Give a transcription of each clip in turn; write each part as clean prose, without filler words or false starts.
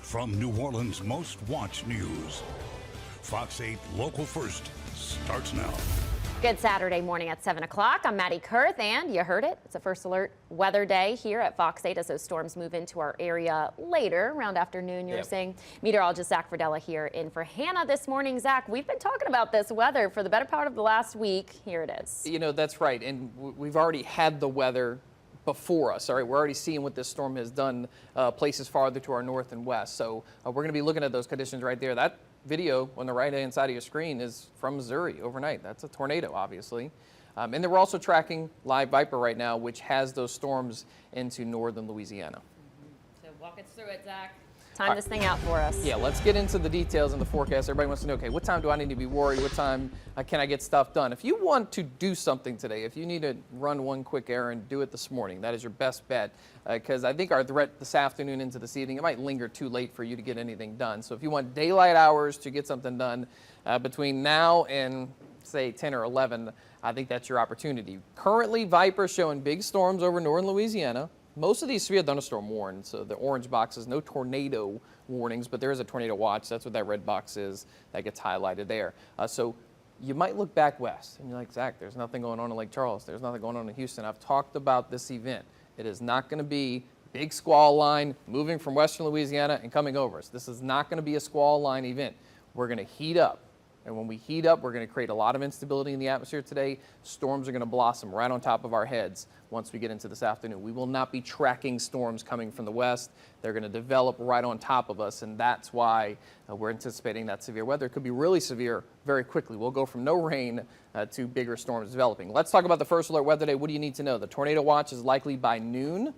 from New Orleans' most watched news. Fox 8 Local First starts now. Good Saturday morning at 7 o'clock. I'm Maddie Kurth, and you heard it. It's a first alert weather day here at Fox 8 as those storms move into our area later, around afternoon, you're saying. Meteorologist Zach Verdella here in for Hannah this morning. Zach, we've been talking about this weather for the better part of the last week. Here it is. You know, that's right. And we've already had the weather before us. All right, we're already seeing what this storm has done places farther to our north and west. So we're going to be looking at those conditions right there. That video on the right-hand side of your screen is from Missouri overnight. That's a tornado, obviously. And then we're also tracking live Viper right now, which has those storms into northern Louisiana. So walk us through it, Zach. Time this thing out for us. Yeah, let's get into the details in the forecast. Everybody wants to know, okay, what time do I need to be worried? What time can I get stuff done? If you want to do something today, if you need to run one quick errand, do it this morning. That is your best bet, because I think our threat this afternoon into this evening, it might linger too late for you to get anything done. So if you want daylight hours to get something done between now and, say, 10 or 11, I think that's your opportunity. Currently, Viper showing big storms over northern Louisiana. Most of these severe thunderstorm warned, so the orange boxes, no tornado warnings, but there is a tornado watch. That's what that red box is that gets highlighted there. So you might look back west, and you're like, Zach, there's nothing going on in Lake Charles. There's nothing going on in Houston. I've talked about this event. It is not going to be big squall line moving from western Louisiana and coming over us. This is not going to be a squall line event. We're going to heat up. And when we heat up, we're going to create a lot of instability in the atmosphere today. Storms are going to blossom right on top of our heads once we get into this afternoon. We will not be tracking storms coming from the west. They're going to develop right on top of us, and that's why we're anticipating that severe weather. It could be really severe very quickly. We'll go from no rain to bigger storms developing. Let's talk about the first alert weather day. What do you need to know? The tornado watch is likely by noon.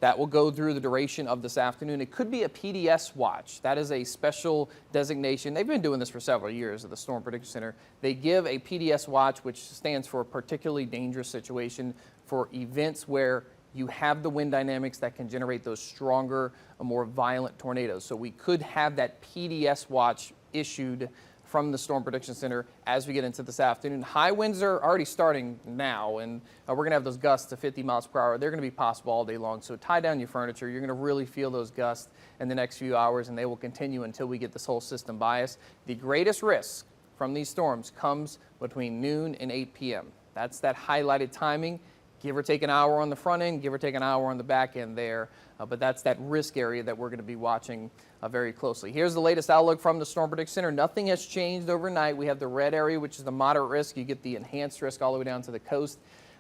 That will go through the duration of this afternoon. It could be a PDS watch. That is a special designation. They've been doing this for several years at the Storm Prediction Center. They give a PDS watch, which stands for a particularly dangerous situation, for events where you have the wind dynamics that can generate those stronger, more violent tornadoes. So we could have that PDS watch issued from the Storm Prediction Center as we get into this afternoon. High winds are already starting now, and we're going to have those gusts to 50 miles per hour. They're going to be possible all day long, so tie down your furniture. You're going to really feel those gusts in the next few hours, and they will continue until we get this whole system by us. The greatest risk from these storms comes between noon and 8 p.m. That's that highlighted timing. Give or take an hour on the front end, give or take an hour on the back end there. But that's that risk area that we're going to be watching very closely. Here's the latest outlook from the Storm Prediction Center. Nothing has changed overnight. We have the red area, which is the moderate risk. You get the enhanced risk all the way down to the coast.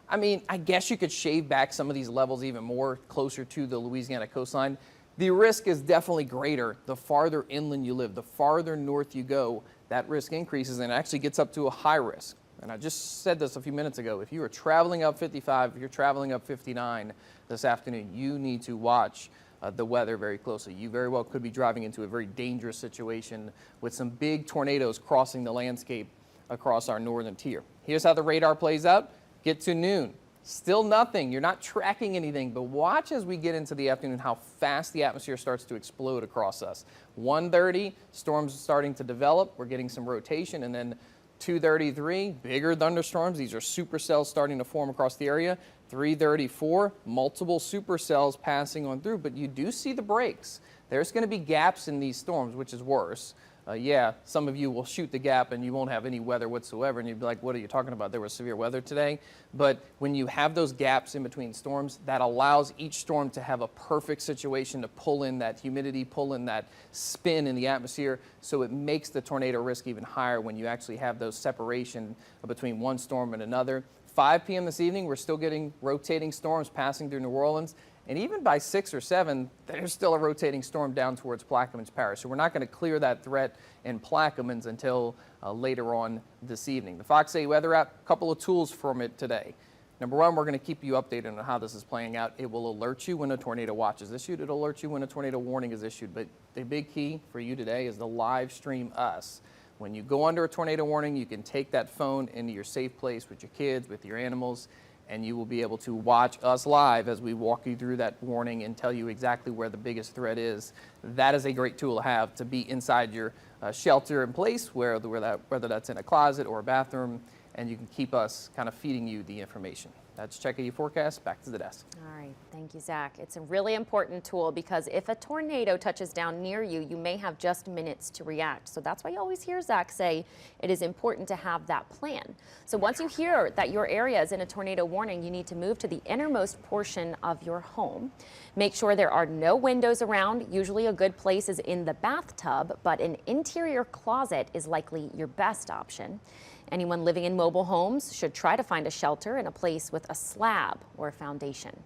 I mean, I guess you could shave back some of these levels even more closer to the Louisiana coastline. The risk is definitely greater the farther inland you live. The farther north you go, that risk increases and actually gets up to a high risk. And I just said this a few minutes ago. If you are traveling up 55, if you're traveling up 59 this afternoon, you need to watch the weather very closely. You very well could be driving into a very dangerous situation with some big tornadoes crossing the landscape across our northern tier. Here's how the radar plays out. Get to noon. Still nothing. You're not tracking anything, but watch as we get into the afternoon how fast the atmosphere starts to explode across us. 1:30, storms are starting to develop. We're getting some rotation, and then 2:33, bigger thunderstorms. These are supercells starting to form across the area. 3:34, multiple supercells passing on through, but you do see the breaks. There's going to be gaps in these storms, which is worse. Yeah, some of you will shoot the gap and you won't have any weather whatsoever, and you'd be like, what are you talking about? There was severe weather today. But when you have those gaps in between storms, that allows each storm to have a perfect situation to pull in that humidity, pull in that spin in the atmosphere, so it makes the tornado risk even higher when you actually have those separation between one storm and another. 5 p.m. this evening, we're still getting rotating storms passing through New Orleans. And even by 6 or 7, there's still a rotating storm down towards Plaquemines Parish. So we're not going to clear that threat in Plaquemines until later on this evening. The Fox 8 weather app, a couple of tools from it today. Number one, we're going to keep you updated on how this is playing out. It will alert you when a tornado watch is issued. It'll alert you when a tornado warning is issued. But the big key for you today is to live stream us. When you go under a tornado warning, you can take that phone into your safe place with your kids, with your animals, and you will be able to watch us live as we walk you through that warning and tell you exactly where the biggest threat is. That is a great tool to have to be inside your shelter in place, whether that's in a closet or a bathroom, and you can keep us kind of feeding you the information. That's Check Your Forecast. Back to the desk. All right, thank you, Zach. It's a really important tool because if a tornado touches down near you, you may have just minutes to react. So that's why you always hear Zach say it is important to have that plan. So once you hear that your area is in a tornado warning, you need to move to the innermost portion of your home. Make sure there are no windows around. Usually a good place is in the bathtub, but an interior closet is likely your best option. Anyone living in mobile homes should try to find a shelter in a place with a slab or a foundation.